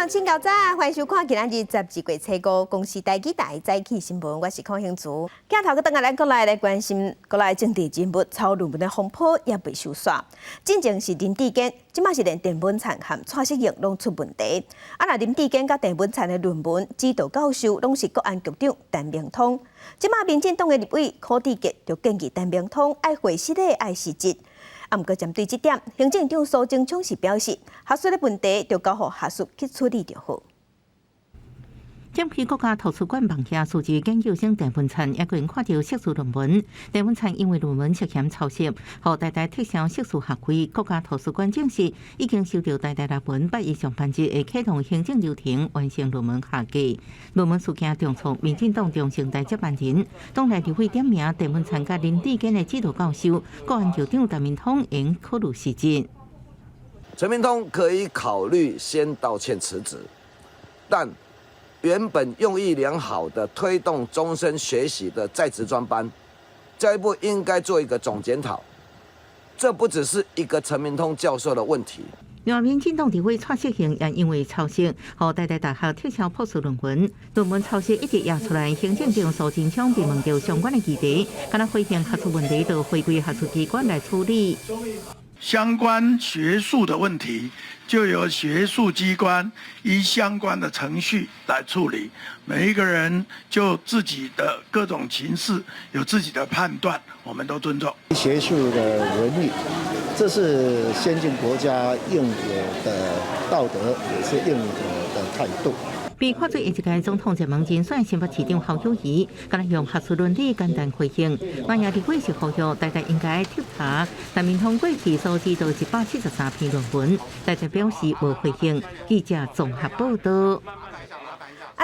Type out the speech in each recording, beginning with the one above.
向请教早，欢迎收看今仔日12月初5公司台记台早起新闻，我是邝兴竹。镜头个等下咱来关心国内政治人物抄论文的风波也未收煞。进前是林志坚，即马是连郑文灿和蔡适应拢出问题。那林志坚甲郑文灿的论文指导教授拢是国安局长陈明通。即马民进党的立委柯志杰就建议陈明通爱回失的爱辞职。毋过针对这点，行政长苏贞昌是表示，学术的问题就交予学术去处理就好。检批国家图书馆网页数据研究生郑文灿也个人看到硕士论文。郑文灿因为论文涉嫌抄袭，互台大撤销硕士学位。国家图书馆证实，已经收到台大立文8月上半日会启动行政流程，完成论文下架。论文事件重创民进党中生代接班人，党内立委点名郑文灿甲林志坚的指导教授，国安局长陈明通应考虑辞职。陈明通可以考虑先道歉辞职，但原本用意良好的推动终身学习的在职专班，教育部应该做一个总检讨。这不只是一个陈明通教授的问题。另外，民进党立委蔡适应也因为抄袭，和台大大学撤销博士论文。论文抄袭一直压出来，行政长苏贞昌并问到相关的议题，敢若回应学术问题，就回归学术机关来处理。相关学术的问题，就由学术机关依相关的程序来处理。每一个人就自己的各种情势有自己的判断，我们都尊重。学术的伦理，这是先进国家应有的道德，也是应有的态度。被看做一届总统陈文金选新北市长侯友宜，敢若用学术伦理简单回应，万也立委是呼吁大家应该调查陈明通过去所指导173篇论文，大家表示无回应。记者综合报道。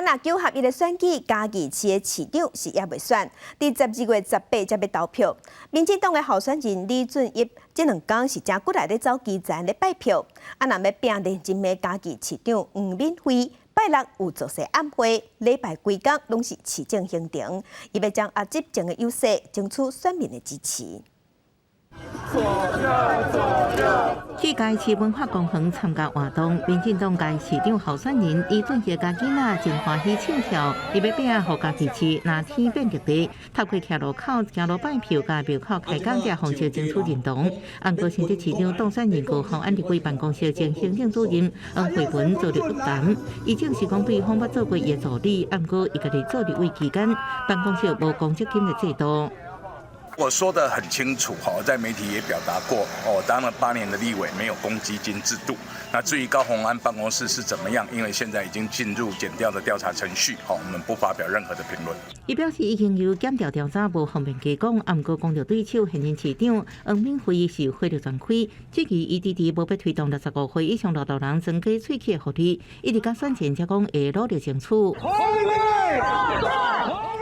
那9合1的选举，嘉义市的市长是也未选，伫12月18才要投票。民进党的候选人李俊毅这2天是正骨力咧走基层咧拜票，若要拼连任的嘉义市长黄敏惠。拜六有做些暗会，礼拜规天拢是市政行程，伊要将执政的优势争取选民的支持。去嘉市文化公园参加活动，民进党嘉市长候选人李俊毅甲囡仔真欢喜唱跳，伊要拼互嘉义市那天变极地，透过徛路口、行路拜票、甲庙口开讲者方式争取认同。安国新竹市长当选人高洪安立委办公室前行政主任黄慧文做了约谈，伊证实讲对方捌做过伊的助理，安过伊家己做立委期间，办公室无公积金的制度。我说得很清楚，在媒体也表达过，我当了8年的立委，没有公积金制度。那至于高虹安办公室是怎么样，因为现在已经进入检调的调查程序，我们不发表任何的评论。伊表示已经由检调调查，无方便加讲。不过讲到对手现任市长黄敏惠是火力全开，最近伊无要推动65岁以上老大人增加喙齿的福利，一直到选前才讲会努力争取。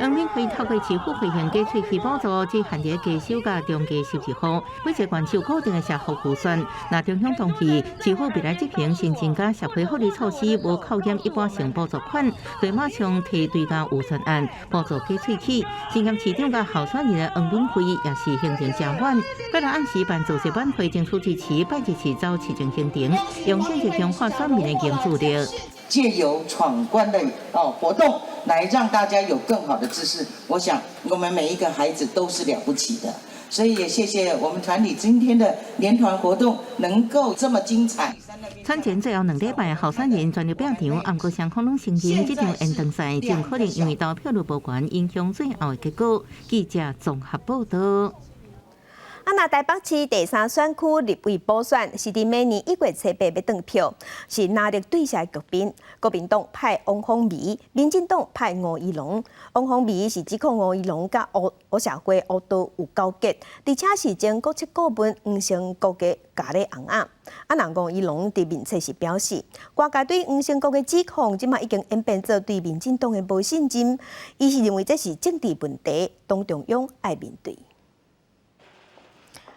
黄敏惠透过市府回应加喙齿补助，只限制低收甲中低收入户，每一关受固定的社福预算。那中央同意，市府未来执行新增加社会福利措施，无扣减一般性补助款，对马上提追加预算案补助加喙齿。新任市长甲候选人的黄敏惠也是行程正晚，拜六按时办造势晚会，争取支持拜日市走市政行程，用政治强化选民的凝聚力。借由闯关的活动来让大家有更好的知识，我想我们每一个孩子都是了不起的，所以也谢谢我们团体今天的联团活动能够这么精彩。选前最后2礼拜，候选人全力表场，不过双方拢承认这场延长赛真可能因为投票率无悬，影响最后的结果。记者综合报道。那台北市第3选区立委补选是伫明年1月18要登票，是拿力对下的局面。国民党派王凤仪，民进党派吴怡农。王凤仪是指控吴怡农甲吴社会乌道有交结，而且是将国策顾问黄成国嘅咖喱红鸭。那吴怡农伫面册是表示，外界对黄成国嘅指控，即马已经演变做对民进党嘅无信心。伊是认为这是政治问题，党中央爱面对。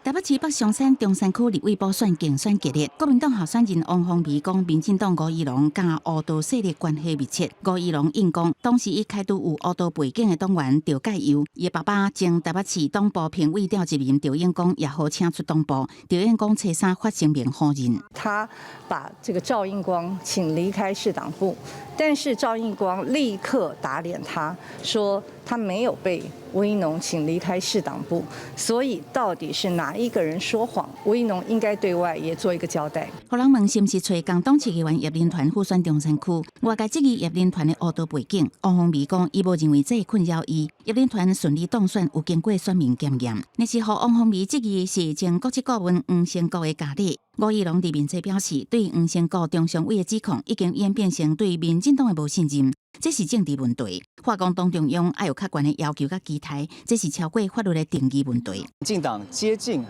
台北市北松山中山区立委补选竞选激烈，国民党候选人王凤仪讲，民进党吴怡农甲乌道势力关系密切。吴怡农应讲，当时伊开除有乌道背景的党员赵介佑，伊的爸爸前台北市党部评委调集人赵英光也好请出党部。赵英光初三发声明否认，他把这个赵英光请离开市党部，但是赵英光立刻打脸他，说他没有被吴怡农请离开市党部，所以到底是哪一个人说谎？吴怡农应该对外也做一个交代。互人问是毋是找共党市议员叶林团复选中山区，外界质疑叶林团的乌道背景，王凤仪讲伊无认为这困扰伊。叶林团顺利当选，有经过选民检验，但是互王凤仪质疑是前国籍顾问黄成国的假理。吴怡农伫面册表示，对黄成国中常委的指控已经演变成对民进党的无信任。这是政治问题，化工党中央要有较悬的要求甲期待，这是超过法律的定义问题。民进党接近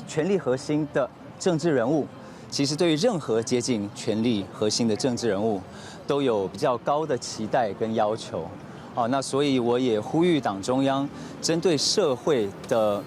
权力核心的政治人物，其实对于任何接近权力核心的政治人物，都有比较高的期待跟要求。那所以我也呼吁党中央针对社会的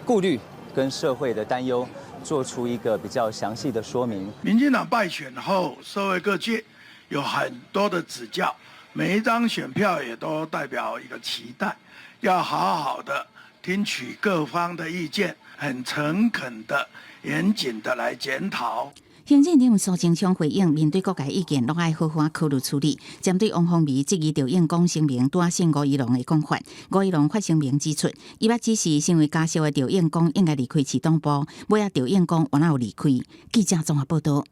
顾虑跟社会的担忧，做出一个比较详细的说明。民进党败选后，社会各界有很多的指教，每一张选票也都代表一个期待，要好好的听取各方的意见，很诚恳的、严谨的来检讨。行政院苏贞昌回应，面对各界意见，都爱好好考虑处理。针对王凤仪质疑赵英光声明拄信吴怡农的讲法，吴怡农发声明指出，伊捌指示身为家属的赵英光应该离开市党部，尾仔赵英光原来有离开。记者综合报道。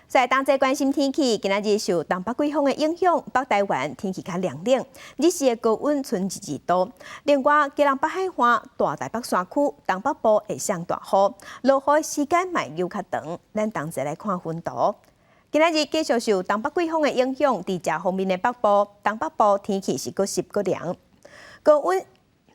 在当地关心天气，今仔日受东北季风的影响，北台湾天气较凉冷，日时的高温剩22度。另外，基隆北海岸、大台北山区、东北部会上大雨，落雨的时间嘛又较长。咱同齐来看分图。今仔日继续受东北季风的影响，伫遮方面的北部、东北部天气是搁湿搁凉，高温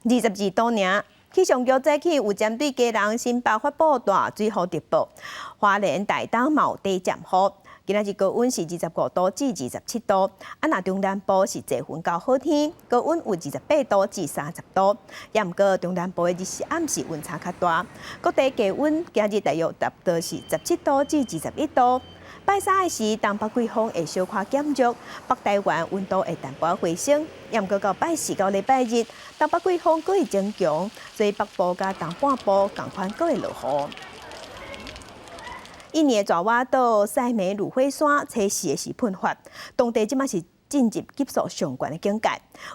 22度尔。气象局早起有针对基隆、新北发布大水雨特报，花莲、台东嘛有地渐雨。今仔日高温是25度至27度，若中南部是多云到好天，高温有28度至30度。也毋过中南部的日时暗时温差较大，各地低温今日大约达到是17度至21度。拜三的时，东北季风会小可减弱，北台湾温度会淡薄回升。也毋过到拜四到礼拜日，东北季风佫会增强，所以北部甲东半部同款佫会落雨。印尼的爪哇岛塞梅鲁火山测试的是喷发，当地即马是进入急速上悬的境界，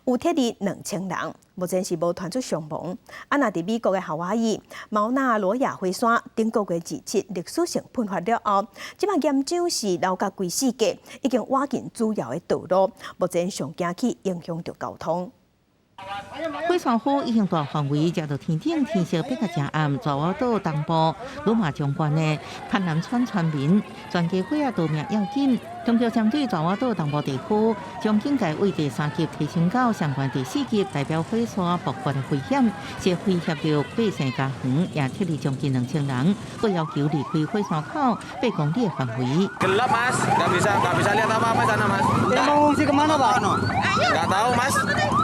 有铁力2000人，目前是无传出伤亡。若伫美国的夏威夷毛纳罗亚火山，顶个月27历史性喷发了后，即马岩浆是流甲规世界，已经挖进主要的道路，目前上惊去影响着交通。火山火已经大范围食到天顶，天色变较正暗。爪哇岛东部、罗马将关的潘南川村民，全家伙仔逃命要紧。中国针对爪哇岛东部地区，将警戒为第3级提升到相关第4级，代表火山爆发的危险，是威胁到百姓家园，也撤离将近2000人，都要求离开火山口8公里的范围。Gelap mas, nggak bisa lihat apa-apa sana mas. Mau ngungsi kemana pak? Nggak tahu mas,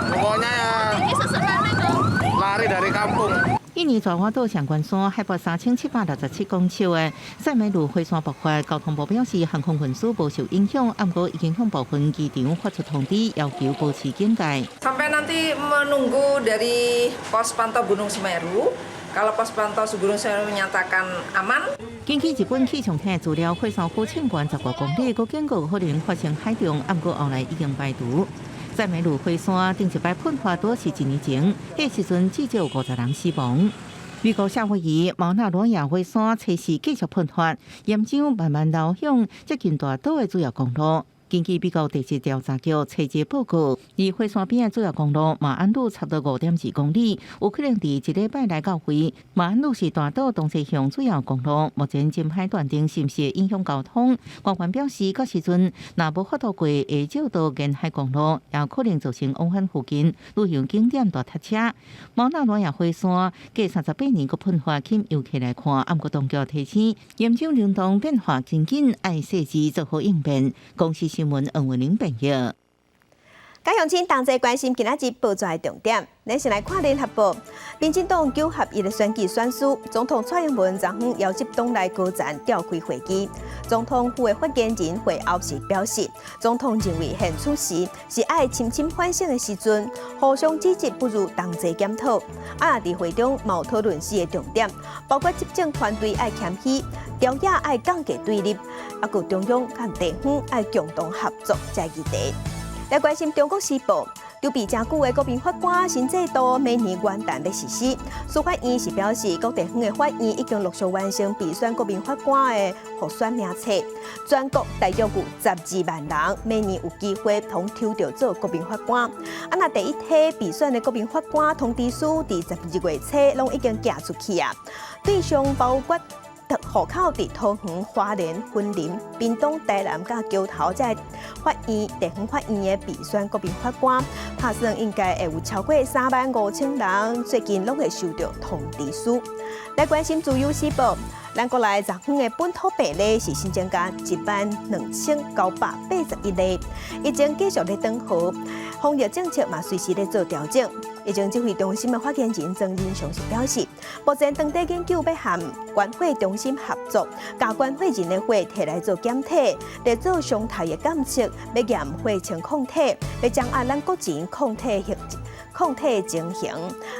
pokoknya lari dari kampung。印尼爪哇岛上关山海拔3767公尺的塞梅鲁火山爆发，交通部表示航空运输无受影响，不过已经向部分机场发出通知，要求保持警戒。Sampai nanti menunggu dari pos pantau Gunung Semeru. Kalau pos pantau Gunung Semeru menyatakan aman。根据日本气象厅的资料，火山火深悬10多公里，佫警告可能发生海中，不过后来已经排除。塞梅鲁火山顶一摆喷发多是1年前，迄时阵至少有50人死亡。美国夏威夷毛纳罗亚火山测试继续喷发，岩浆慢慢流向接近大岛的主要公路。根据美国地质调查局测节报告，离火山边的主要公路马鞍路差不多5.2公里，有可能伫一礼拜来到回。马鞍路是大岛东西向主要公路，目前真歹断定是毋是会影响交通。官员表示，到时阵若无法度过下照道沿海公路，也有可能造成往返附近旅游景点大塞车。毛纳罗亚火山隔38年个喷发，请游客来看，不过当局提醒，岩浆流动变化真紧，爱细致做好应变。公司新闻黄文玲编译。加乡亲同齐关心今仔日报纸的重点，咱先来看联合报。民进党9合1的选举选书，总统蔡英文昨昏邀集党内高层召开会议。总统府的发言人会后时表示，总统认为现此时是爱深深反省的时阵，互相指责不如同齐检讨。伫会中冇讨论时的重点，包括执政团队爱谦虚，朝野爱降低对立，还有中央和地方爱共同合作这议题。来关心《中国时报》，筹备真久的国民法官新制度明年元旦要实施。司法院是表示，各地方的法院已经陆续完成备选国民法官的候选名册，全国大约有12万人，明年有机会通抽到做国民法官。那第一批备选的国民法官通知书，伫12月初拢已经寄出去啊，对象包括户口伫桃园、花莲、云林、屏东、台南、甲桥头这法院、地方法院的备选国民法官，打算应该会有超过35000人，最近拢会收到通知书。来关心自由时报，咱国内昨昏的本土病例是新增加12981例，疫情继续咧长好，防疫政策嘛随时咧做调整。疫情指挥中心的发言人曾仁祥是表示，目前当地研究要和关会中心合作，把关会人的血摕来做检体，来做常态的检测，要验血清抗体，要掌握咱国人抗体情形。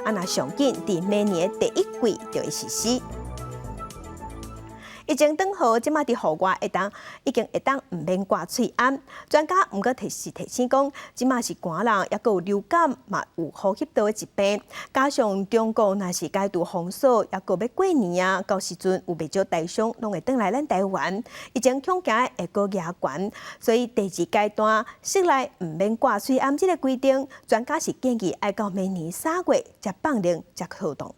那上紧伫明年第1季就会实施。疫情转好，即马伫户外已经会当唔免挂喙罨。专家毋过提醒讲，即马是寒人，也有流感，嘛有呼吸道的疾病。加上中国若是解除封锁，也个要过年啊，到时阵有袂少台商拢会转来咱台湾，疫情恐惊会个牙悬。所以第2阶段室内唔免挂喙罨这个规定，专家是建议爱到明年3月才放令才好动。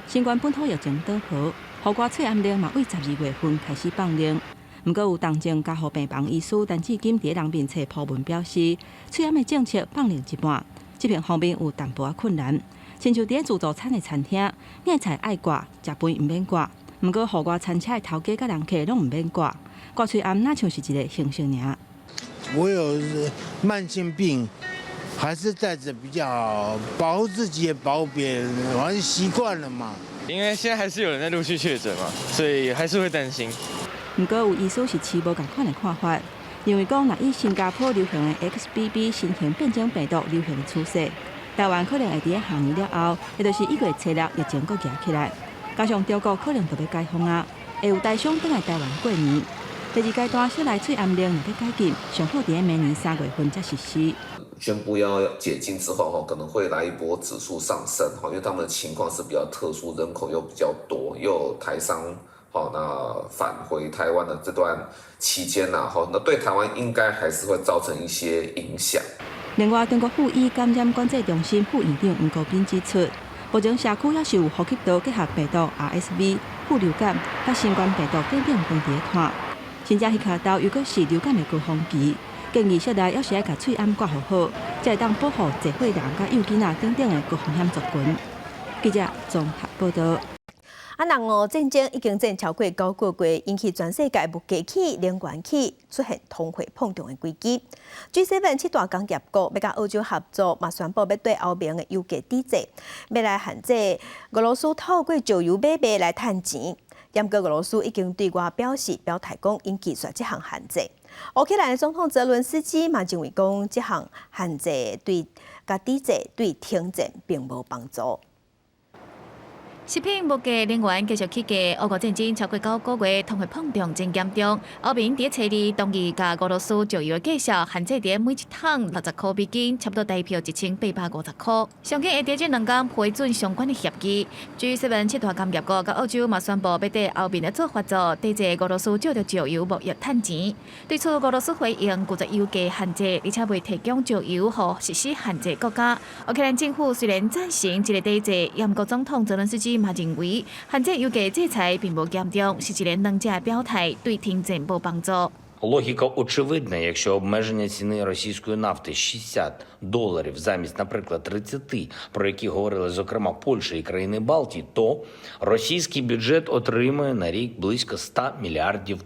新冠本土疫情转好。户外喙罨令嘛，为12月份开始放令。不过有重症加护病房医师，但至今伫人面册铺文表示，喙罨的政策放令一半，这片方面有淡薄仔困难。亲像伫自助餐的餐厅，爱菜爱挂，食饭唔免挂。不过户外餐车的头家甲人客拢唔免挂，挂喙罨那像是一个形象尔。我有慢性病，还是戴着比较好，保护自己也保护别人，反正习惯了嘛。因为现在还是有人在陆续确诊嘛，所以还是会担心。不过有医师是持无同款的看法，因为讲若以新加坡流行的 XBB 新型变种病毒流行的趋势，台湾可能会伫下年了后，也就是1月初了疫情阁举起来，加上中国可能就要解封啊，会有台商倒来台湾过年。第2阶段室内喙罨令若要解禁，上好伫明年3月份才实施。宣布要解禁之后，可能会来一波指数上升，因为他们的情况是比较特殊，人口又比较多，又有台商那返回台湾的这段期间那对台湾应该还是会造成一些影响。另外，中国府医感染管制中心副院长吴国斌指出，目前社区也是有呼吸道结核病毒 RSV、副流感甲新冠病毒等等问题看。新正迄卡道又阁是流感的高峰期。建议室内要是爱甲喙罨挂好，才会当保护济岁人甲幼囡仔等等的高风险族群。记者综合报道。人俄战争已经战超过9个月，引起全世界物价起、能源起出现通货膨胀的危机。G7 7大工业国要甲欧洲合作，嘛宣布要对欧盟的油价抵制，要来限制俄罗斯透过石油买卖来赚钱。不过俄罗斯已经对外表态讲，因拒绝这项限制。乌克兰的总统泽伦斯基嘛认为讲，这项限制对甲抵制对停战并无帮助。食品物价、能源继续起价，俄乌战争超过9个月，通货膨胀真严重。欧盟伫初二同意甲俄罗斯石油的价格限制伫每1桶60块美金，差不多代表1850块。上紧会伫这2天批准相关的协议。G7 7大工业国甲澳洲嘛宣布要对欧盟的做法做抵制俄罗斯借着石油贸易赚钱。对此，俄罗斯回应拒绝油价限制，而且未提供石油予实施限制国家。乌克兰政府虽然赞成这个抵制，但国总统泽伦斯基嘛认为限制油价制裁并无严重，是一个两者表态，对停战无帮助。Логіка очевидна, якщо обмеження ціни російської нафти $60 замість, наприклад, 30, про які говорили, зокрема, Польща і країни Балтії, то російський бюджет отримує на рік близько $100 мільярдів.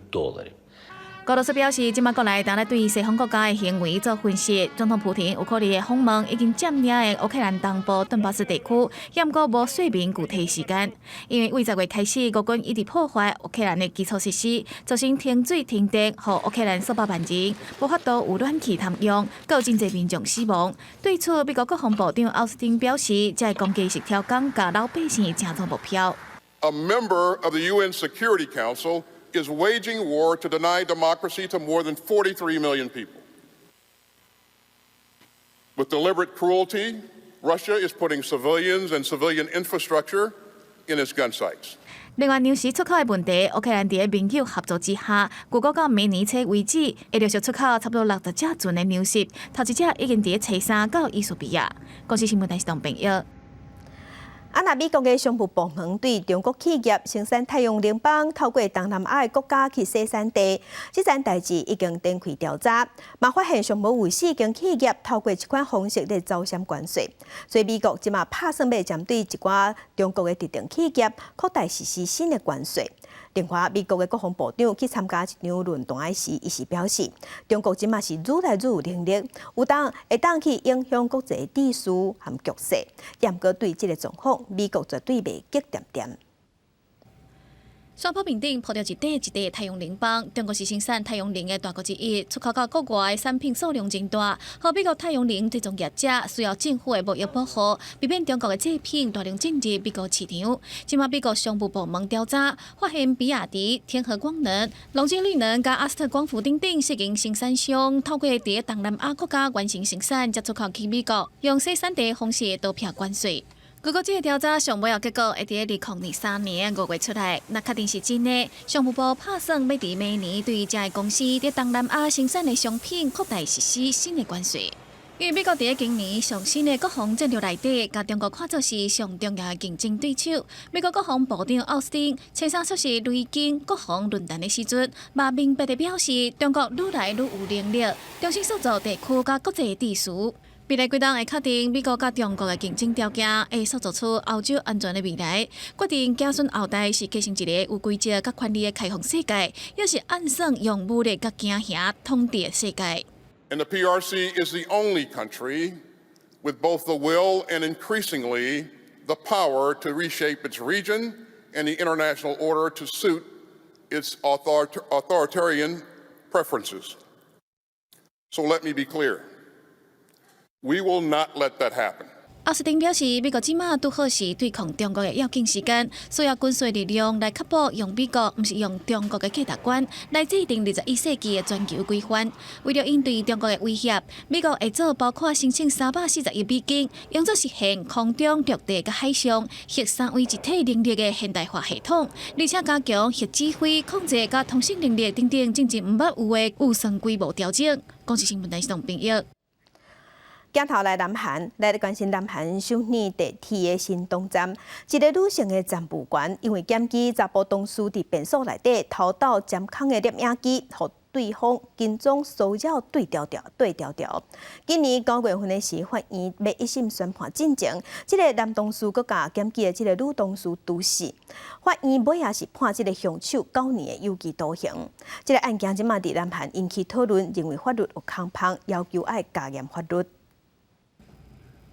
俄罗斯表示，即马国内当咧对西方国家的行为做分析。总统普廷有可能会访问已经占领的乌克兰东部顿巴斯地区，险个无说明具体时间。因为为10月开始，俄军一直破坏乌克兰的基础设施，造成停水停电，和乌克兰数百万人无法度有暖气通用，有真侪民众死亡。对此，美国国防部长奥斯汀表示，这攻击是挑工甲老百姓正做目标。A member of the UN Security Council is waging war to deny democracy to more than 43 million people. With deliberate cruelty, Russia is putting civilians and civilian infrastructure in its gun sights. 另外，粮食出口的问题，乌克兰伫盟友合作之下，预估到明年初为止，会陆续出口差不多60只吨的粮食，头一只已经伫初3到伊索比亚。国际新闻台是同朋友。那美国的商务部门对中国企业生产太阳能板透过东南亚的国家去生产地，这件代志已经展开调查，嘛发现上无有4间企业透过这款方式来走闪关税，所以美国即马打算要针对一寡中国的特定企业扩大实施新的关税。另外，美国的国防部长去参加一场论坛时，伊是表示，中国即马是愈来愈有能力，有会当去影响国际秩序和局势。不过对这个状况，美国绝对袂激点点。双坡面顶铺着一块一块的太阳能板，中国是生产太阳能的大国之一，出口到国外的产品数量真大。和美国太阳能制造业者需要政府的贸易保护，避免中国的制品大量进入美国市场。即马美国商务部门调查，发现比亚迪、天合光能、龙晶绿能、甲阿斯特光伏等等4间生产商，透过伫东南亚国家完成生产，再出口去美国，用生产地方式逃避关税。如果这个调查上尾结果会伫2023年5月出来，那确定是真的。商务部打算要伫明年对这个公司伫东南亚生产的商品扩大实施新的关税。因为美国伫今年上新的国防战略内底，甲中国看作是上重要的竞争对手。美国国防部长奥斯汀青山出席雷根国防论坛的时阵，嘛明白地表示，中国愈来愈有能力重新塑造地区甲国际秩序。未来几档会确定美国甲中国的竞争条件，会塑造出欧洲安全的未来。决定加顺后代是继承一个有规则甲权力的开放世界，也是暗算用武力甲惊吓统治的世界。And the PRC is the only country with both the will and increasingly the power to reshape its region and the international order to suit its authoritarian preferences. So let me be clear. We will not let that happen. 奥斯汀表示，美国即马拄好是对抗中国的要紧时间，需要军事力量来确保用美国，毋是用中国的价值观来制定21世纪的全球规范。为了应对中国的威胁，美国会做包括申请340亿美金，用作实现空中、陆地甲海上核3位一体能力的现代化系统，而且加强核指挥、控制甲通信能力等等，真正毋捌有的有算规模调整。公司新闻台是同朋友。镜头来南韩，来关心南韩首尔地铁的新东站，一个女性的站务员因为检举查甫同事伫便所内底偷盗监控的摄影机，互对方紧张骚扰对调。今年9月份的时，法院要一审宣判进程，这个男同事佮甲检举的这个女同事毒死，法院尾也是判这个凶手9年的有期徒刑。这个案件即马伫南韩引起讨论，认为法律有空隙，要求爱加严法律。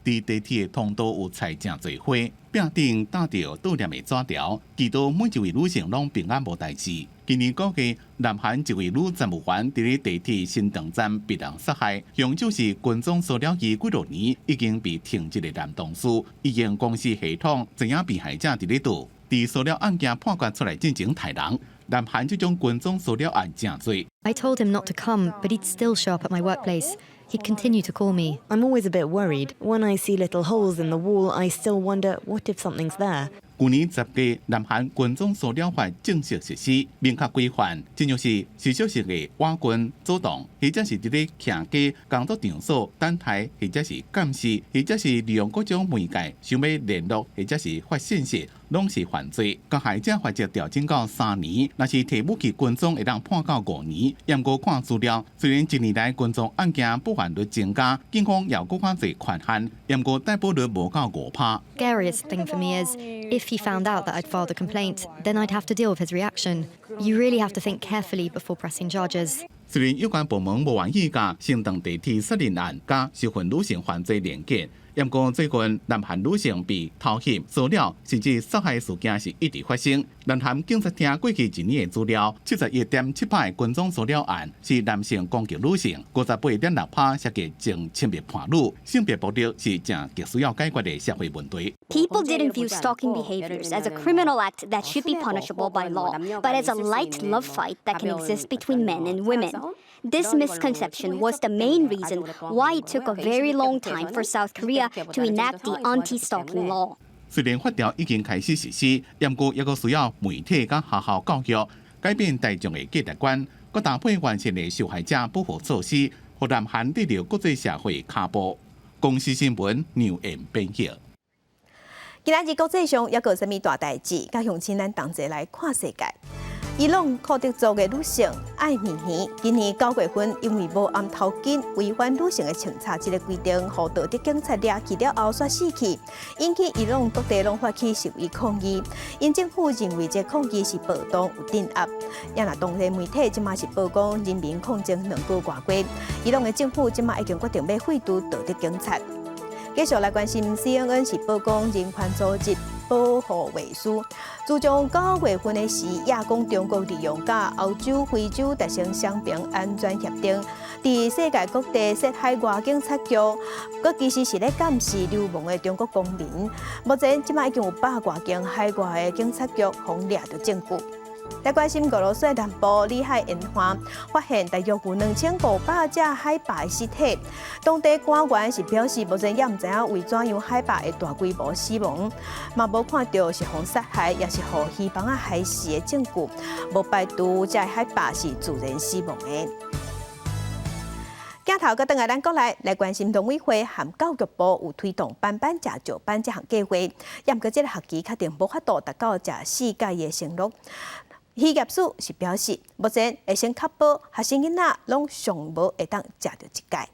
伫地铁的通道有菜正侪花，壁顶搭着悼念的纸条，祈祷每一位女性拢平安无代志。今年9月，南韩一位女站务员伫咧地铁新塘站被人杀害，凶手是军中所了几落年已经被停职的男同事。已经公司系统知影被害者伫咧倒，伫塑料案件判决出来进行杀人。南韩这种军中塑料案正多。I told him not to come, but he'd still show up at my workplace. He'd continue to call me. I'm always a bit worried. When I see little holes in the wall, I still wonder, what if something's there? 去年10月，南韩军中塑料法正式实施，明确规范，正就是时少时的瓦军、阻挡，或者是伫咧徛家工作场所等待，或者是监视，或者是利用各种媒介想要联络，或者是发信息，拢是犯罪。甲害者罚则调整到3年，若是提武器军种会当判到5年。验过看资料，虽然一年来军种案件不犯率增加，警方也搁较侪权限，验过逮捕率无到5%。Scariest thing for me is if he found out that I'd filed a complaint, then I'd have to deal with his reaction. You really have to think carefully before pressing charges. 虽然有关部门无愿意甲升等地铁杀人案甲受害女性犯罪连结，不过最近南韩女性被偷袭、骚扰甚至杀害事件是一直发生。南韩警察厅过去1年的资料，71.7%军种骚扰案是男性攻击女性，58.6%涉及性侵别伴侣。性别暴力是正极需要解决的社会问题。People didn't view stalking behaviors as a criminal act that should be punishable by law, but as a light love fight that can exist between men and women. This misconception was the main reason why it took a very long time for South Korea to enact the anti-stalking law. 虽然法条已经开始实施，不过也需要媒体甲学校教育改变大众的价值观，佮搭配完善的受害者保护措施，让南韩得到国际社会卡步。公司新闻牛燕编译。今仔日国际上也有啥物大代志？甲乡亲咱同齐来看世界。伊朗科德族的女性艾米尼，今年9月份因为无按头巾违反女性的穿插这个规定，互道德警察抓去了后煞死去，引起伊朗各地拢发起示威抗议。因政府认为这抗议是暴动有镇压，也若当地媒体即马是曝光人民抗争2个月过，伊朗的政府即马已经决定要废除道德警察。继续来关心 CNN 是曝光人权组织保护卫士，自从9月份的时，亚讲中国利用甲欧洲、非洲达成双边安全协定，伫世界各地设海外警察局，佮其实是咧监视流亡的中国公民。目前即马已经有100多间海外的警察局互掠到证据。来关心俄罗斯南部里海沿岸发现大约有2500只海豹的尸体，当地官员是表示，目前也唔知影为怎样海豹会大规模死亡，嘛无看到是互杀害，也是互鱼帮啊害死的证据，无排除这海豹是自然死亡的。镜头佮转来咱国内来关心农委会和教育部有推动班班食石斑这项计划，也毋过这个学期确定无法度达到食世界的承诺。渔业署是表示，目前会先确保学生囡仔拢上无会当食到一届。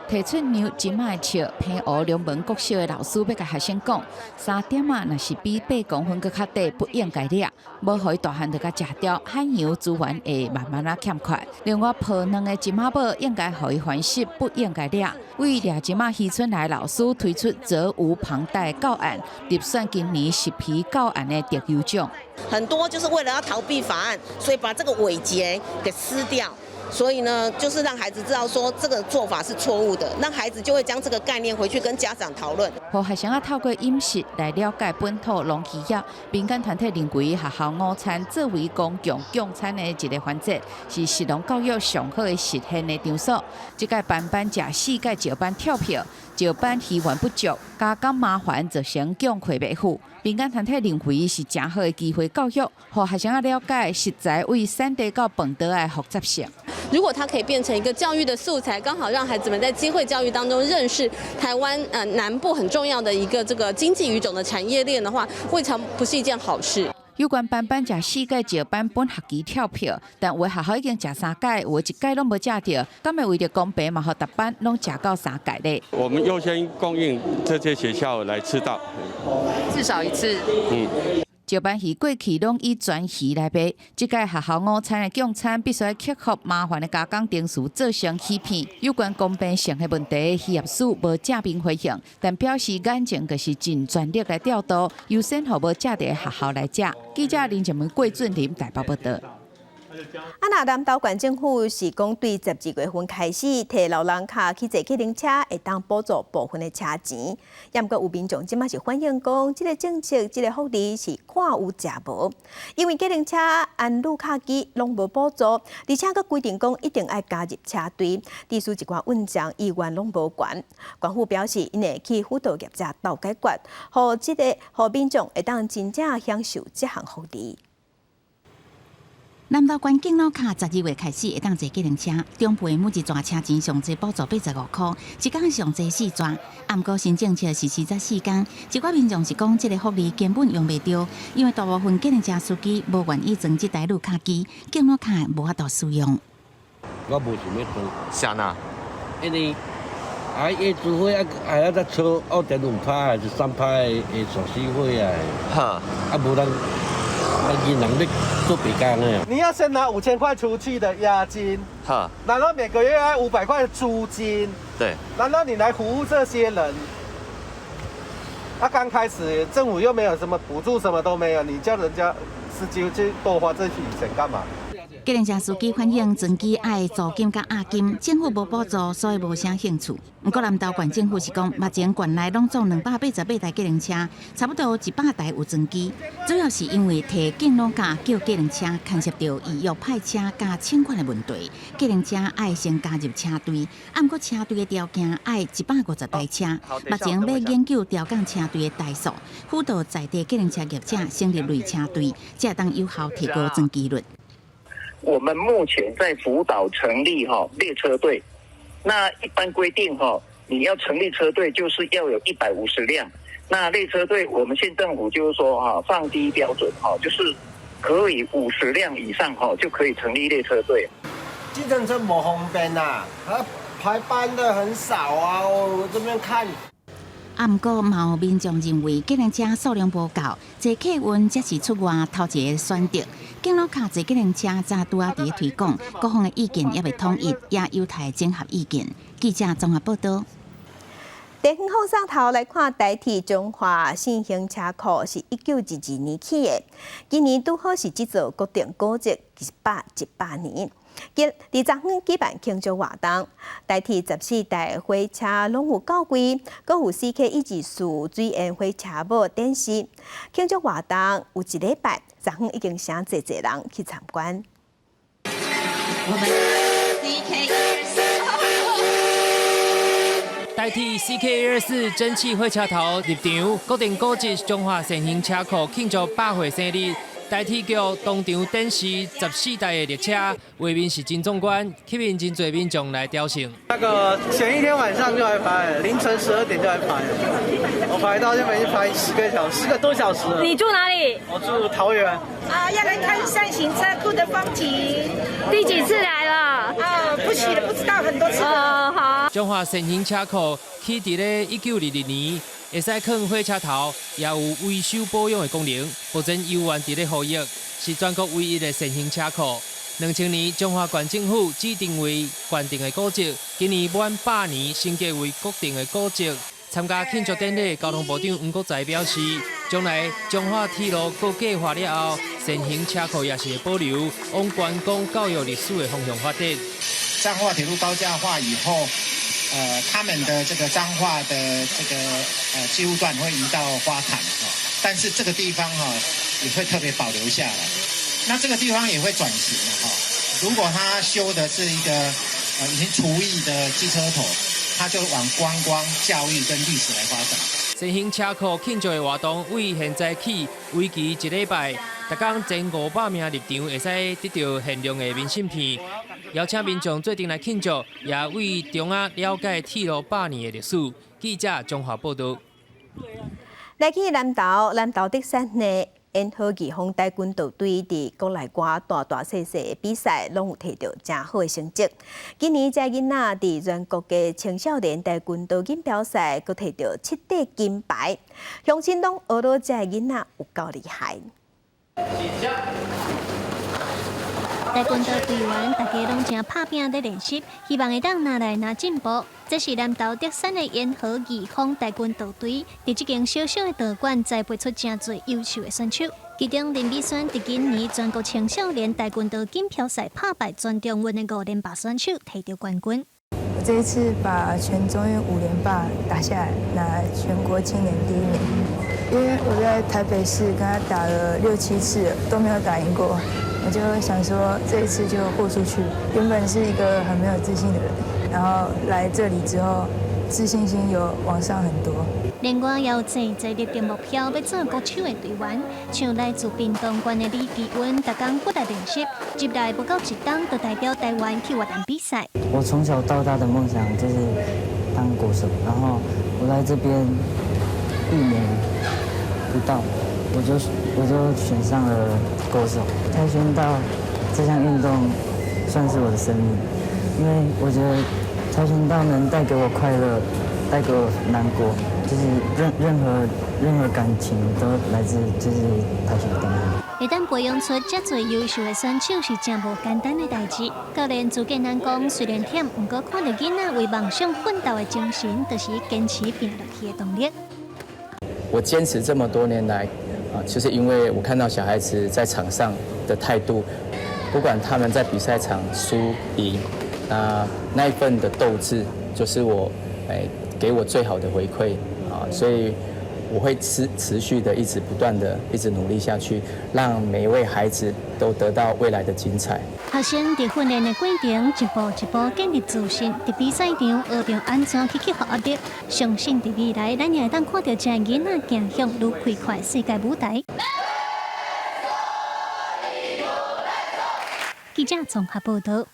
提出牛金麦笑，平湖龙门国小的老师要甲学生讲，3点啊，若是比8公分佮较低，不应该掠，无互伊大汉就甲食掉，海洋资源会慢慢啊欠缺。另外，抱卵的金马宝应该互伊还息，不应该掠。为掠金马渔村来老师推出责无旁贷告案，入选今年10批告案的特优奖。很多就是为了要逃避法案，所以把这个尾节给撕掉。所以呢，就是让孩子知道说这个做法是错误的，让孩子就会将这个概念回去跟家长讨论。互学生透过饮食来了解本土农渔业，民间团体认为学校午餐作为公共用餐的一个环节，是食农教育上好的实现的场所。这届班班食世界石斑跳票，石斑鱼源不足，加减麻烦造成奖亏袂付。民间团体认为是真好的机会教育，互学生了解食材为产地到本地的复杂性。如果它可以变成一个教育的素材，刚好让孩子们在机会教育当中认识台湾南部很重要的一个这个经济语种的产业链的话，未尝不是一件好事。有关班班食世界石斑本学期跳票，但有的学校已经食3届，有的1届拢无食到，敢会为着公平嘛，互逐班拢食到3届咧？我们优先供应这些学校来吃到，至少一次。石斑鱼过去拢以全鱼来卖，这届学校午餐的供餐必须要克服麻烦的加工程序，造成欺骗。有关公平性的问题，渔业署无正面回应，但表示眼前就是尽全力来调度，优先互无食到的学校来食。记者林静文、郭俊霖台北报道。那南投县政府是讲，对12月份开始，摕老人卡去坐客轮车，会当补助部分的车钱。也毋过有民众即马是反映讲，这个政策、这个福利是看有食无，因为客轮车按路卡机拢无补助，而且佫规定讲一定要加入车队，地区一寡运将意愿拢无悬。官府表示，因会去辅导业者斗解决，互民众会当真正享受这项福利。南投县敬老卡12月开始会当坐计程车，中配每一逝车钱上济补助85块，一天上济4逝。啊，毋过新政策是44天，一寡民众是讲这个福利根本用袂着，因为大部分计程车司机无愿意装这台绿卡机，敬老卡无法度使用。我无想要装。啥呢？因为业主费还要再抽2.5%还是3%的手续费啊？哈，无人。银行在做别工的。你要先拿5000块出去的押金，哈，然后每个月要500块租金，对，然后你来服务这些人。刚开始政府又没有什么补助，什么都没有，你叫人家司机去多花这笔钱干嘛？计程车司机反映，装机爱租金甲押金，政府无补助，所以无啥兴趣。不过南投县政府是讲，目前县内拢总288台计程车，差不多100台有装机，主要是因为摕敬老卡叫计程车牵涉到预约派车加请款的问题，计程车爱先加入车队，不过车队的条件爱150台车，目前要研究调降车队的台数，辅导在地计程车业者成立类车队，才当有效提高装机率。我们目前在辅导成立列车队，那一般规定你要成立车队就是要有150辆，那列车队我们县政府就是说放低标准就是可以50辆以上就可以成立列车队。计程车不方便啊，排班的很少啊，我这边看。不过，嘛有民众认为计程车数量不够，坐客运才是出外头一个选择。敬老卡坐计程车早拄伫推广，各方的意见也未统一，也有待整合意见。记者综合报道。地方放送头来看，台铁中华新型车库是1912年起的，今年拄好是这座国定古迹118年。今伫昨昏举办庆祝活动，台铁14台火车拢有到位，阁有CK124水源火车母展示。庆祝活动有1礼拜，昨昏已经成侪人去参观。台铁 CK124蒸汽火车头入场，国定古迹中华新型车库庆祝100岁生日。台铁局当场展示14台的列车，画面是真壮观，吸引真侪民众来雕像。前一天晚上就来排，凌晨12点就来排，我排到这边就排10个多小时了。你住哪里？我住桃园。要来看扇形车库的风景。第几次来了？不知道很多次了。好。中华新型车库起伫咧1922年。会使放火车头，也有维修保养的功能，保证游玩伫咧服役，是全国唯一的新型车库。2000年，中华县政府指定为县定的古迹，今年满100年升格为国定的古迹。参加庆祝典礼，交通部长黄国才表示，将来中华铁路国计划了后，新型车库也是会保留往观光教育历史的方向发展。彰化铁路高架化以后。他们的这个彰化的这个机务段会移到花坛但是这个地方也会特别保留下来。那这个地方也会转型如果他修的是一个已经除役的机车头，他就往观光、教育跟历史来发展。新型车库庆祝的活动为现在起为期1礼拜，每天前500名入场，会使得到限量的明信片。邀请民众做阵来庆祝，也为中央了解铁路100年的历史。记者综合报道。来去南投德山内烟火义风台军道队伫国内外大小的比赛，拢有摕到真好的成绩。今年这囡仔伫全国的青少年台军道锦标赛，佫摕到7块金牌。乡亲拢学到这囡仔有够厉害。台军道队员大家拢正拍拼在练习，希望会当拿进步。这是南投德山的烟火义风台军道队，伫这间小小的道馆栽培出真侪优秀的选手。其中林美萱伫今年全国青少年台军道锦标赛拍败全中运的5连霸选手，摕到冠军。我这一次把全中运5连霸打下来，拿全国青年第1名。因为我在台北市跟他打了6、7次都没有打赢过。我就想说这一次就豁出去。原本是一个很没有自信的人，然后来这里之后，自信心有往上很多。另外，也有真侪立定目标要做国手的队员，像来自屏东县的李基文，逐工不来练习，入来不到一档就代表台湾去活动比赛。我从小到大的梦想就是当国手，然后我来这边1年不到，我就选上了国手。跆拳道这项运动算是我的生命，因为我觉得跆拳道能带给我快乐，带给我难过，就是任何感情都来自就是跆拳道。会当培养出这侪优秀的选手是真无简单的代志。教练朱建南讲，虽然忝，不过看到囡仔为梦想奋斗的精神，就是坚持拼落去的动力。我坚持这么多年来，就是因为我看到小孩子在场上的态度，不管他们在比赛场输赢，那一份的斗志，就是我给我最好的回馈啊，所以我会持续的一直不断的一直努力下去，让每一位孩子都得到未来的精彩。学生在训练的过程，一步一步建立自信，在比赛场学着安怎去克服压力，相信在未来，咱也会当看到这囡仔走向愈开阔世界舞台。记者综合报道。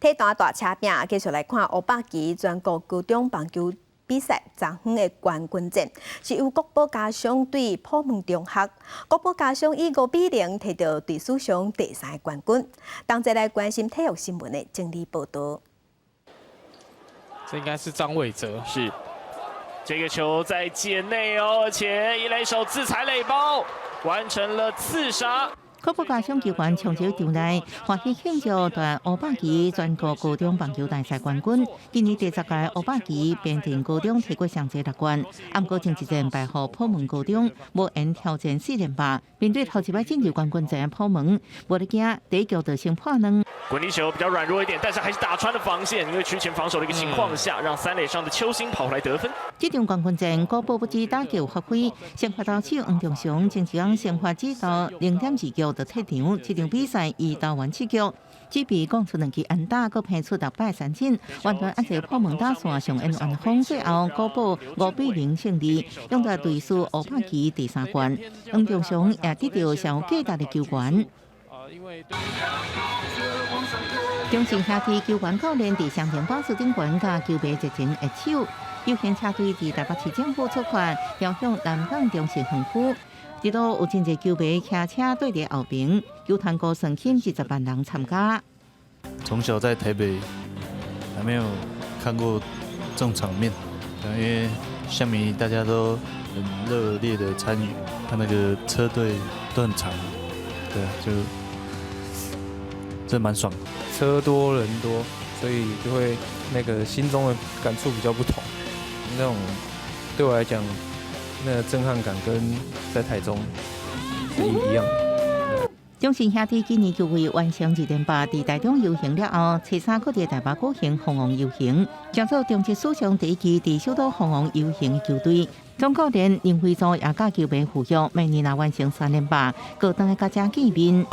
体坛大车饼继续来看乌百旗全国高中棒球比赛昨昏的冠军战，是由国宝家乡对普门中学，国宝家乡以5-0摕到队史上第3个冠军。同齐来关心体育新闻的整理报道。这应该是张伟哲，是这个球在界内哦，而且一垒手自踩垒包，完成了刺杀。国宝家乡球员长洲场内欢喜庆祝夺乌百旗全国高中棒球大赛冠军。今年第10届乌百旗变定高中摕过上届6冠，不过前一战败给普门高中，无缘挑战4连霸。面对头一摆进入冠军战的普门，无得惊第一局就先破2。滚地球比较软弱一点，但是还是打穿了防线，因为区前防守的一个情况下，让3垒上的邱兴跑回来得分。这场冠军战，国宝不止打球发挥，先发投手黄忠雄前一天先发指导0.2局就退场。这场比赛以投完7局，只被讲出2支安打，佮拼出603进，完全按照普门打线上演完风。最后国宝5-0胜利，勇夺队史乌百旗第3冠。黄忠雄也得到上价值的球员。中信兄弟球员教练伫双田巴士顶悬甲球迷热情握手。有线车队伫台北市政府出发，要向南港中信园区。直到有真侪球迷骑车对伫后边，球团高算起10万人参加。从小在台北还没有看过这种场面，因为乡民大家都很热烈的参与，他那个车队都很长，对，就真蛮爽的。车多人多，所以就会那个心中的感触比较不同。那种对我来讲，那个震撼感跟在台中是一样的。中信兄弟今年球会完成2连霸，伫台中游行了后，初三搁伫台北举行凤凰游行，创造中职史上第1支伫首都凤凰游行的球队。总教练林辉祖也甲球迷呼吁，明年若完成3连霸，各当甲家见面。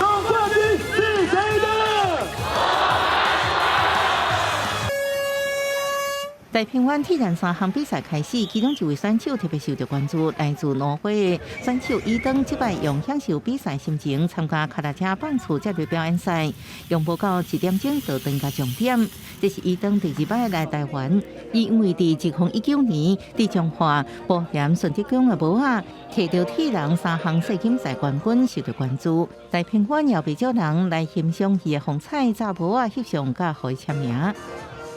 在平湾体坛3项比赛开始，其中一位选手特别受到关注，来自挪威的选手伊登，这摆用享受比赛心情参加脚踏车棒球接力表演赛，用不到1点钟就登加终点。这是伊登第2摆来台湾，伊因为伫2019年伫中华保险顺德宫的帽仔摕到体能3项世锦赛冠军，受到关注。在平湾也不少人来欣赏伊的风采，炸帽仔翕相甲互伊签名。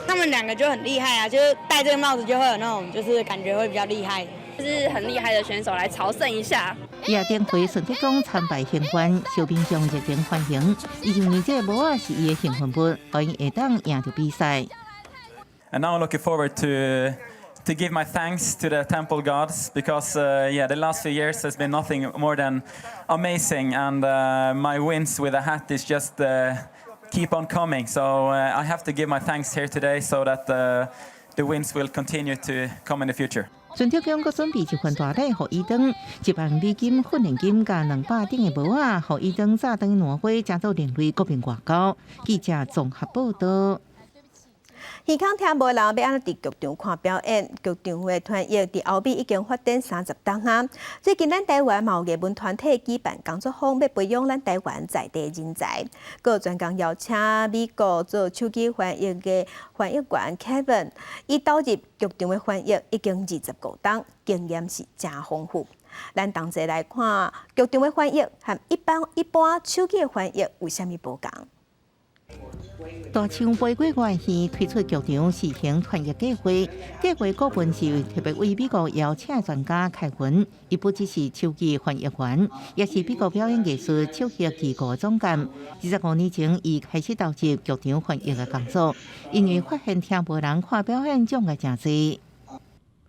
他们2个就很厉害啊，就是戴这个帽子就会有那种，就是感觉会比较厉害，就是很厉害的选手来朝圣一下。也顶回顺德宫参拜县官，受民众热情欢迎。伊认为这个帽仔是伊的幸运物，互伊会当赢到比赛。And now I'm looking forward to give my thanks to the temple gods because the last few years has been nothing more than amazing, and my wins with a hat is just keep on coming. So I have to give my thanks here today so that the wins will continue to come in the future. 顺德宫阁准备1份大礼，互伊登1万美金训练金加200顶的帽仔，互伊登早等挪威加到另类国民外交。记者综合报道。耳孔听无人要安怎伫剧场看表演？剧场的团役伫后壁已经发展30档啊！最近咱台湾某艺文团体举办工作坊，要培养咱台湾在地人才。个专工邀请美国做手机翻译的翻译员 Kevin， 伊导入剧场的翻译已经25档，经验是真丰富。咱同齐来看剧场的翻译和一般手机的翻译有啥物不同？大唱玫瑰园戏推出剧场试行团役计划，计划顾问是特别为美国邀请专家凯文，伊不只是手机翻译员，也是美国表演艺术首席机构总监。25年前，伊开始投入剧场翻译的工作，因为发现听无人看表演障碍真多。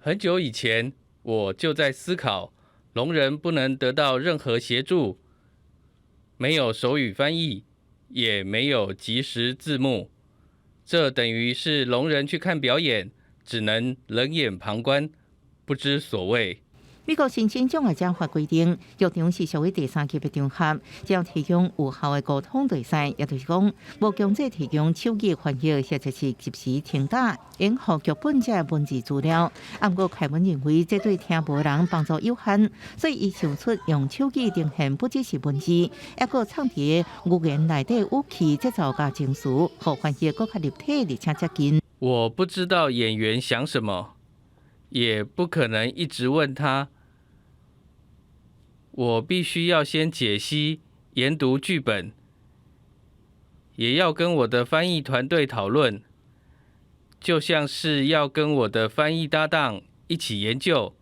很久以前，我就在思考，聋人不能得到任何协助，没有手语翻译。也没有即时字幕，这等于是聋人去看表演，只能冷眼旁观，不知所谓。美国申请障碍者法规定，剧场是属于第3级的场合，只要提供有效的沟通对象，也就是讲，无强制提供手机翻译或者是及时听打、演好剧本者的文字资料。不过，凯文认为这对听无人帮助有限，所以伊想出用手机呈现不只是文字，还佫藏伫语言内底语气、节奏甲情绪，互翻译佫较立体而且接近。我不知道演员想什么。也不可能一直问他，我必须要先解析、研读剧本，也要跟我的翻译团队讨论，就像是要跟我的翻译搭档一起研究，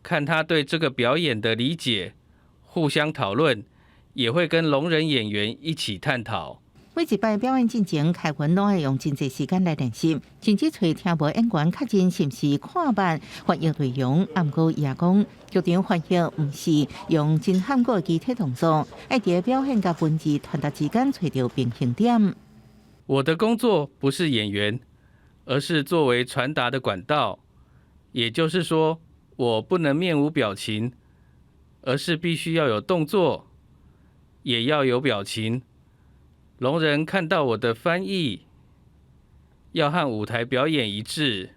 看他对这个表演的理解，互相讨论，也会跟聋人演员一起探讨。每一摆表演进前，凯文拢会用真侪时间来练习，甚至找听无演员确认是毋是看慢翻译内容。不过伊也讲，剧场翻译毋是用真罕过的肢体动作，要伫表现甲文字传达之间找到平衡点。我的工作不是演员，而是作为传达的管道。也就是说，我不能面无表情，而是必须要有动作，也要有表情。聋人看到我的翻译，要和舞台表演一致，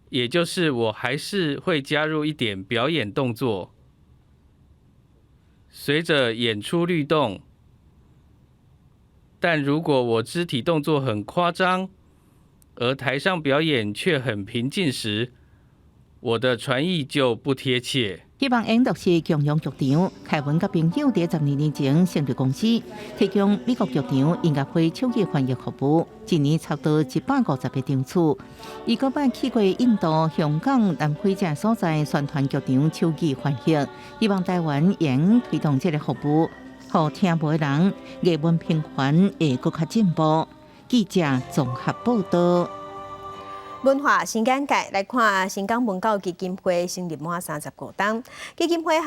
也就是我还是会加入一点表演动作，随着演出律动。但如果我肢体动作很夸张，而台上表演却很平静时，我的传译就不贴切。希望演读是共用剧场。凯文甲朋友伫12年前成立公司，提供美国剧场音乐会手机翻译服务，一年差不多150个场次。伊搁捌去过印度、香港、南非等所在宣传剧场手机翻译，希望台湾演推动这个服务，互听无人艺文平权会搁较进步。记者综合报道。文化新简介来看，新港文教基金会成立满35档，基金会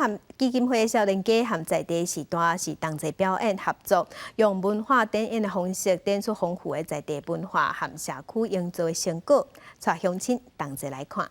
的少年家和在地时代是同齐表演合作，用文化展演的方式展出丰富的在地文化和社区营造的成果，带乡亲同齐来看。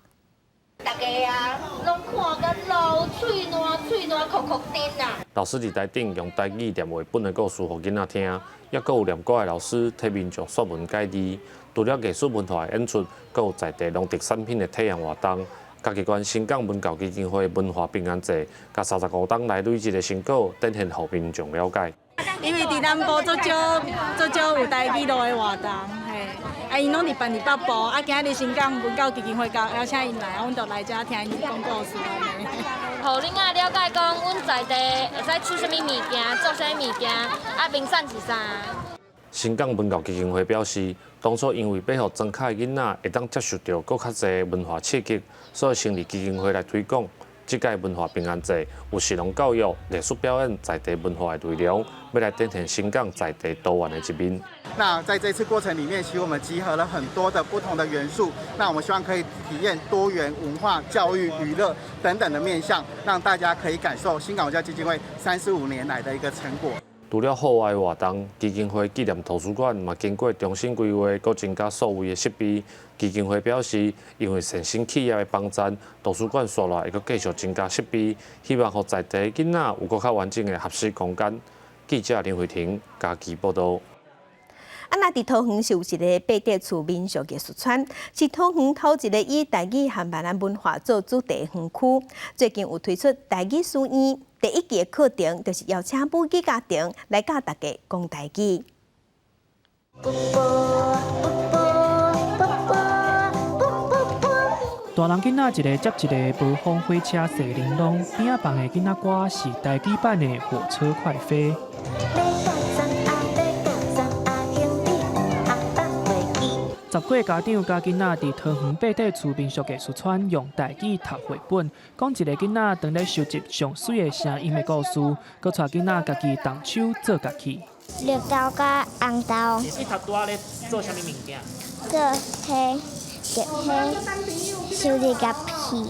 大家啊，拢看甲流喙烂哭哭震啊！老师伫台顶用台语念绘本的故事，互囡仔听，也佫有念歌的老师替民众说文解字。除了艺术文化的演出，佫有在地农特产品的体验活动。家己关新港文教基金会文化平安节，甲35档来累积的成果，展现互民众了解。因为伫南部做少有台语路的活动，嘿，因拢伫办伫北部，今日新港文教基金会邀请因来，阮就来遮听因讲故事安尼。互恁仔了解讲，阮在地会使出啥物物件，做啥物物件，名产是啥。新港文教基金会表示，当初因为要互庄卡的囡仔会当接受到更较侪文化刺激，所以成立基金会来推广。这届文化平安节有实农教育、艺术表演、在地文化的内容，要来展现新港在地多元的一面。那在这次过程里面，其实我们集合了很多的不同的元素。那我们希望可以体验多元文化、教育、娱乐等等的面向，让大家可以感受新港文教基金会35年来的一个成果。除了户外活动，基金会纪念图书馆嘛经过重新规划，佮增加数位的设备。基金会表示，因为善心企业的帮衬，图书馆续来会佮继续增加设备，希望互在地囡仔有佮较完整的学习空间。记者林慧婷，嘉义报道。那伫桃园是有一个八德厝民俗艺术村，是桃园头一个以台语和闽南文化做主题的园区。最近有推出台语书院，第一期的课程就是邀请母语家庭来教大家讲台语。大人囡仔一个接一个无风火车坐玲珑，边仔放的囡仔歌是台语版的《火车快飞》。10个家长甲囡仔伫桃园八德厝民俗艺术村用台语读绘本，讲一个囡仔当咧收集上水的声音的故事，佮带囡仔家己动手做乐器。绿豆甲红豆。你读拄仔咧做啥物物件？做虾、收入甲皮。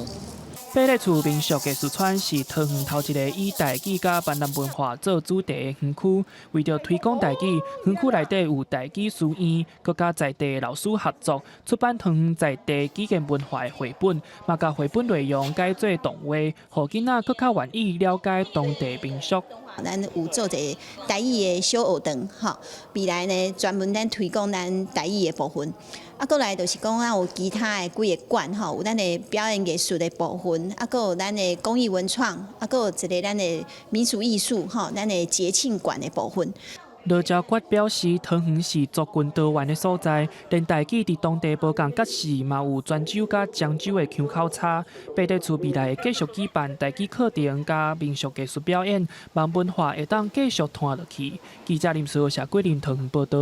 八德厝民俗艺术村是桃园头一个以台语甲闽南文化做主题的园区。为着推广台语，园区内底有台语书院，佮甲在地老师合作出版桃园在地语言文化的绘本，嘛甲绘本内容改做动画，互囡仔佮较愿意了解当地民俗。咱有做一个台语的小学堂，吼，未来呢专门咱推广咱台语的部分。啊，过来就是讲有其他的几个馆，吼，有咱的表演艺术的部分，啊，佮有咱的公益文创，啊，佮有一个咱的民俗艺术，吼，咱的节庆馆的部分。罗家决表示，桃园是族群多元的所在，连台语伫当地无共角市嘛有泉州甲漳州的腔口差。八德厝未来会继续举办台语课程甲民俗艺术表演，慢文化会当继续传落去。记者林世谢桂林桃园报道。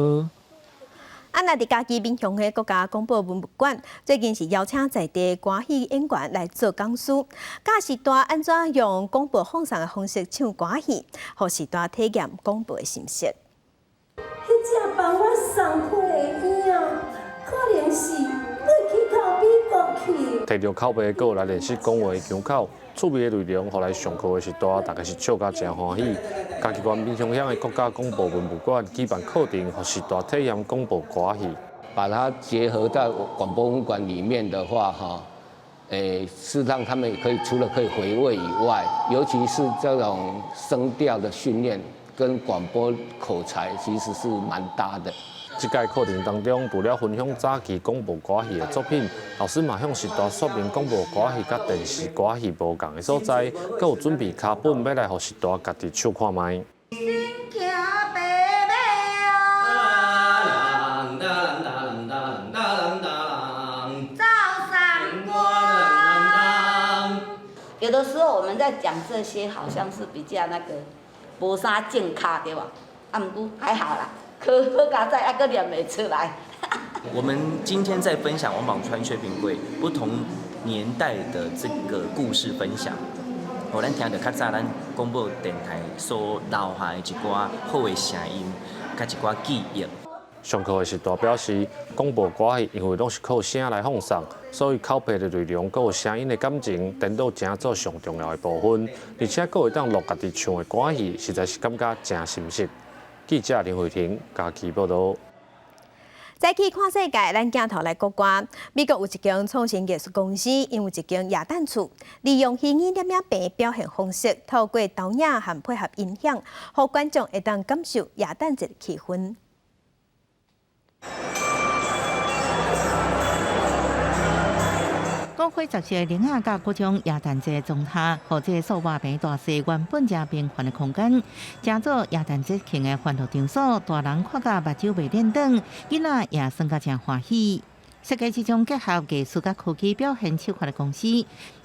那伫嘉义民雄的国家广播文物馆，最近是邀请在地歌戏演员来做讲师，教时代安怎用广播放送的方式唱歌戏，互时代体验广播的形式。迄只帮我送批的椅啊，可能是要去到美国去。摕着口碑过来练习讲话的腔口，趣味的内容，互来上课的时代，大家是笑甲真欢喜。嘉义县民雄乡的国家广播文物馆举办课程，互时代体验广播歌戏。把它结合到广播文物馆里面的话，是让他们可以除了可以回味以外，尤其是这种声调的训练。跟广播口才其实是蛮搭的。这届课程当中，除了分享早期广播歌戏的作品，老师嘛向时代说明广播歌戏甲电视歌戏无同的所在，佮有准备卡本要来互时代家己唱看卖。有的时候我们在讲这些，好像是比较那个。无啥正卡对吧？啊，不过还好啦，可加在还阁念袂出来。我们今天在分享王宝钏薛平贵不同年代的这个故事分享。咱听到较早咱广播电台所留下的一寡好的声音，甲一寡记忆。上课的时代表示，广播歌戏因为拢是靠声来放送，所以口碑的内容，佮有声音的感情，颠倒真做上重要的部分。而且佮会当录家己唱的歌戏，实在是感觉真深实。记者林慧婷嘉义报道。再去看世界，咱镜头来国外。美国有一间创新艺术公司，因为一间亚蛋厝，利用虚拟点影片表现方式，透过导演和配合音响，让观众会当感受亚蛋节的气氛。国会10岁龄甲各种耶诞节状态，或者数百平大小原本正平凡的空间，加做耶诞节庆的欢乐场所，大人看甲目睭袂练长，囡仔也算甲真欢喜。设计这种结合艺术甲科技表现手法的公司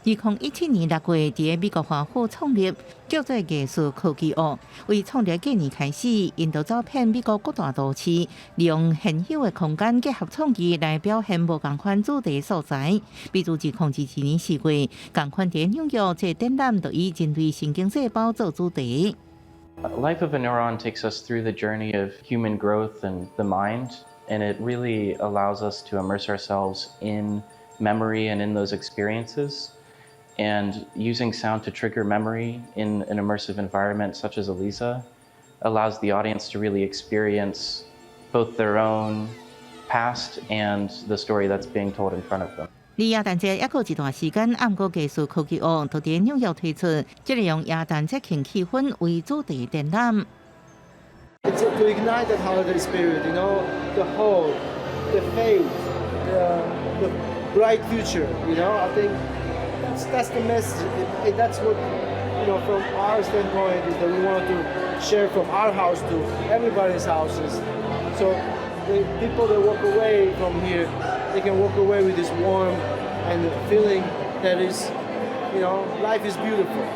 ，2017年6月伫美国华府创立，叫做艺术科技屋。为创立纪年开始，因就走遍美国各大都市，利用现有的空间结合创意来表现无同款主题所在。比如2021年4月，同款伫纽约这展览就以针对神经细胞做主题。Life of a Neuron takes us through the journey of human growth and the mind. And it really allows us to immerse ourselves in memory and in those experiences. And using sound to trigger memory in an immersive environment such as Elisa allows the audience to really experience both their own past and the story that's being told in front of them. 离耶诞节还有一段时间，暗过艺术科技屋就伫纽约推出，即个用耶诞节庆气氛为主题展览。To ignite that holiday spirit, you know, the hope, the faith, the bright future. You know, I think that's the message. That's what, you know, from our standpoint is that we want to share from our house to everybody's houses. So the people that walk away from here, they can walk away with this warm and feeling that is, you know, life is beautiful.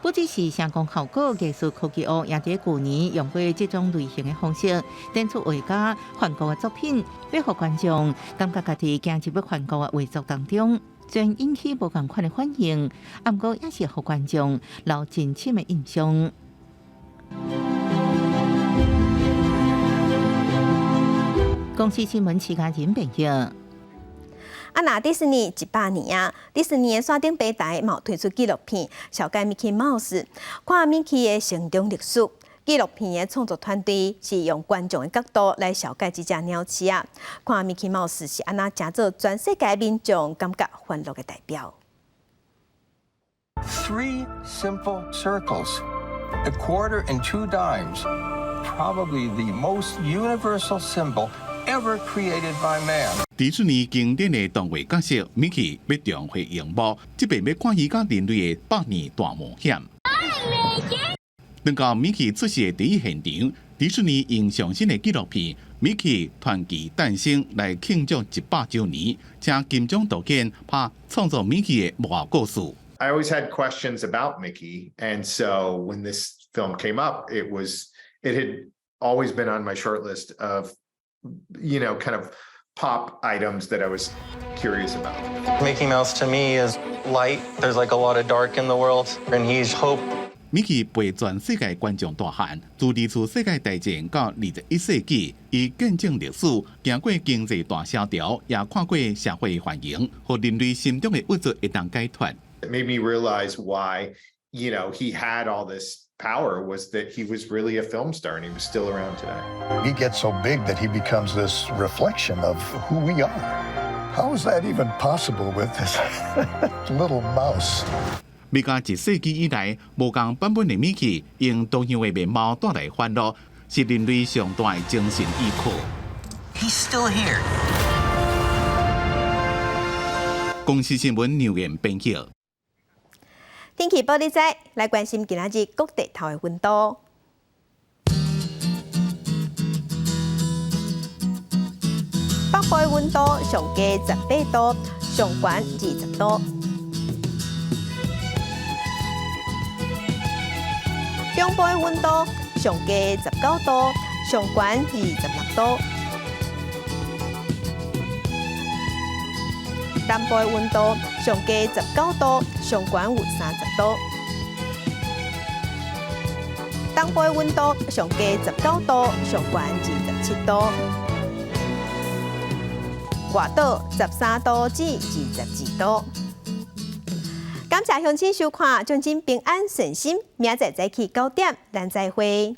不只是成功效果，艺术科技屋也在去年用过这种类型的方式，展出画家梵高的作品，要让观众感觉家己走入了梵高的画作当中，虽然引起无同款的反应，不过也是让观众留真深的印象。公司新闻持家人朋友。那迪士尼100年啊，迪士尼的山顶平台嘛推出纪录片，小解 Mickey Mouse， 看 Mickey 的成长历史。纪录片的创作团队是用观众的角度来小解这只鸟鼠啊，看 Mickey Mouse 是安那成做全世界民众感觉欢乐的代表。3 simple circles, a quarter and 2 dimes, probably the most universal symbol ever created by man. 迪士尼经典的动画角色 Mickey 要重回荧幕，这边要看伊甲人类的100年大冒险。等到 Mickey 出现的第一现场，迪士尼用上新的纪录片《Mickey 传奇诞生》来庆祝100周年，请金钟导演拍创作 Mickey 的幕后故事。I always had questions about Mickey, and so when this film came up, it had always been on my short list of, you know, kind of pop items that I was curious about. Mickey Mouse to me is light. There's like a lot of dark in the world, and he's hope. Mickey 陪全世界观众大汉，自二次世界大战到21世纪，伊见证历史，行过经济大萧条，也看过社会繁荣，和人类心中的物质会当解脱。It made me realize why, you know, he had all this power was that he was really a film star and he was still around today. He gets so big that he becomes this reflection of who we are. How is that even possible with this little mouse? 每家1世纪以来，无共版本的 Mickey 用同样的面貌带来欢乐，是人类上大的精神依靠。He's still here. 公司新闻neu言编辑。天气报你知，来关心今仔日各地头的温度。北部的温度上加18度，上悬20度。中部的温度上加19度，上悬26度。南部的温度上加19度，上悬有30度。东部的温度上加19度，上悬27度。外岛13度至22度。感谢乡亲收看，祝您平安顺心，明仔载早起9点，咱再会。